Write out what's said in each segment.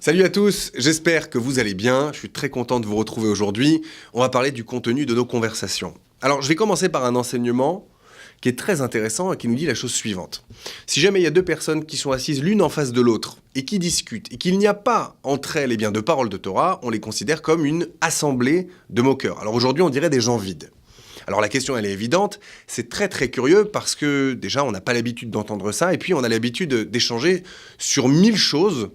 Salut à tous, j'espère que vous allez bien, je suis très content de vous retrouver aujourd'hui. On va parler du contenu de nos conversations. Alors je vais commencer par un enseignement qui est très intéressant et qui nous dit la chose suivante. Si jamais il y a deux personnes qui sont assises l'une en face de l'autre et qui discutent et qu'il n'y a pas entre elles de paroles de Torah, on les considère comme une assemblée de moqueurs. Alors aujourd'hui on dirait des gens vides. Alors la question elle est évidente, c'est très très curieux parce que déjà on n'a pas l'habitude d'entendre ça et puis on a l'habitude d'échanger sur 1000 choses.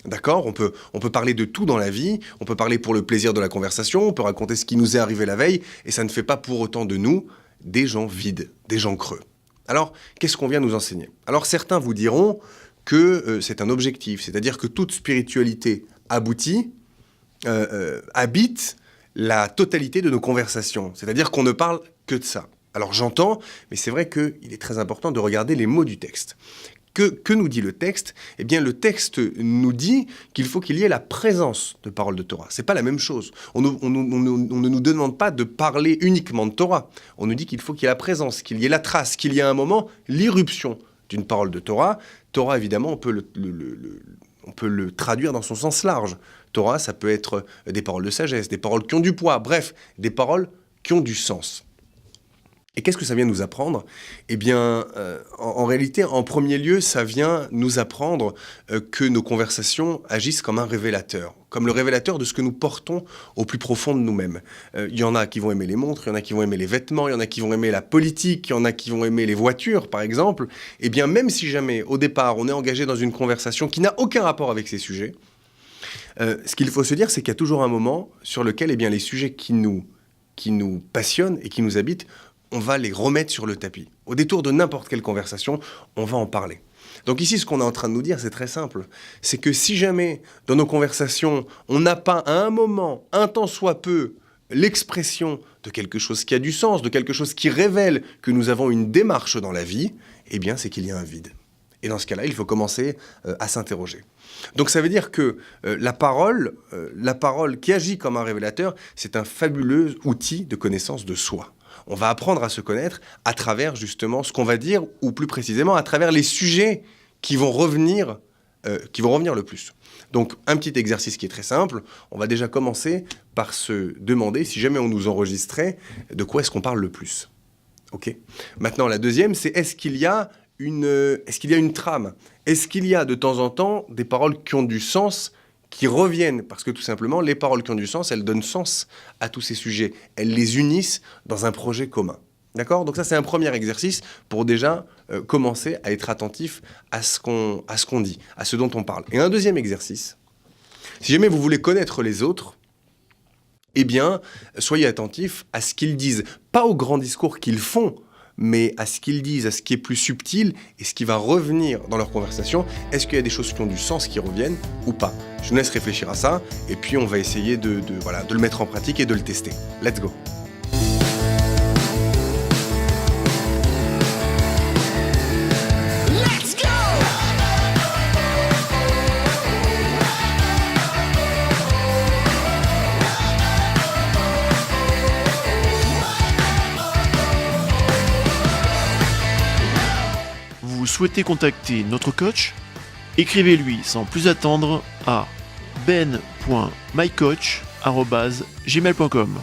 D'accord, on peut parler de tout dans la vie, on peut parler pour le plaisir de la conversation, on peut raconter ce qui nous est arrivé la veille, et ça ne fait pas pour autant de nous des gens vides, des gens creux. Alors, qu'est-ce qu'on vient nous enseigner ? Alors, certains vous diront que c'est un objectif, c'est-à-dire que toute spiritualité aboutie habite la totalité de nos conversations, c'est-à-dire qu'on ne parle que de ça. Alors j'entends, mais c'est vrai qu'il est très important de regarder les mots du texte. Que nous dit le texte ? Eh bien, le texte nous dit qu'il faut qu'il y ait la présence de paroles de Torah. C'est pas la même chose. On ne nous demande pas de parler uniquement de Torah. On nous dit qu'il faut qu'il y ait la présence, qu'il y ait la trace, qu'il y ait un moment l'irruption d'une parole de Torah. Torah, évidemment, on peut le traduire dans son sens large. Torah, ça peut être des paroles de sagesse, des paroles qui ont du poids, bref, des paroles qui ont du sens. Et qu'est-ce que ça vient nous apprendre ? Eh bien, en réalité, en premier lieu, ça vient nous apprendre que nos conversations agissent comme un révélateur, comme le révélateur de ce que nous portons au plus profond de nous-mêmes. Il y en a qui vont aimer les montres, il y en a qui vont aimer les vêtements, il y en a qui vont aimer la politique, il y en a qui vont aimer les voitures, par exemple. Eh bien, même si jamais, au départ, on est engagé dans une conversation qui n'a aucun rapport avec ces sujets, ce qu'il faut se dire, c'est qu'il y a toujours un moment sur lequel eh bien, les sujets qui nous passionnent et qui nous habitent, on va les remettre sur le tapis. Au détour de n'importe quelle conversation, on va en parler. Donc ici, ce qu'on est en train de nous dire, c'est très simple. C'est que si jamais, dans nos conversations, on n'a pas à un moment, un tant soit peu, l'expression de quelque chose qui a du sens, de quelque chose qui révèle que nous avons une démarche dans la vie, eh bien, c'est qu'il y a un vide. Et dans ce cas-là, il faut commencer à s'interroger. Donc ça veut dire que la parole qui agit comme un révélateur, c'est un fabuleux outil de connaissance de soi. On va apprendre à se connaître à travers justement ce qu'on va dire, ou plus précisément à travers les sujets qui vont revenir le plus. Donc un petit exercice qui est très simple, on va déjà commencer par se demander, si jamais on nous enregistrait, de quoi est-ce qu'on parle le plus. Ok ? Maintenant la deuxième, c'est est-ce qu'il y a une trame ? Est-ce qu'il y a de temps en temps des paroles qui ont du sens, qui reviennent, parce que tout simplement, les paroles qui ont du sens, elles donnent sens à tous ces sujets. Elles les unissent dans un projet commun. D'accord ? Donc ça, c'est un premier exercice pour déjà commencer à être attentif à ce qu'on dit, à ce dont on parle. Et un deuxième exercice, si jamais vous voulez connaître les autres, eh bien, soyez attentifs à ce qu'ils disent. Pas aux grands discours qu'ils font, mais à ce qu'ils disent, à ce qui est plus subtil et ce qui va revenir dans leur conversation. Est-ce qu'il y a des choses qui ont du sens qui reviennent ou pas ? Je vous laisse réfléchir à ça et puis on va essayer de le mettre en pratique et de le tester. Let's go ! Vous souhaitez contacter notre coach ? Écrivez-lui sans plus attendre à ben.mycoach@gmail.com.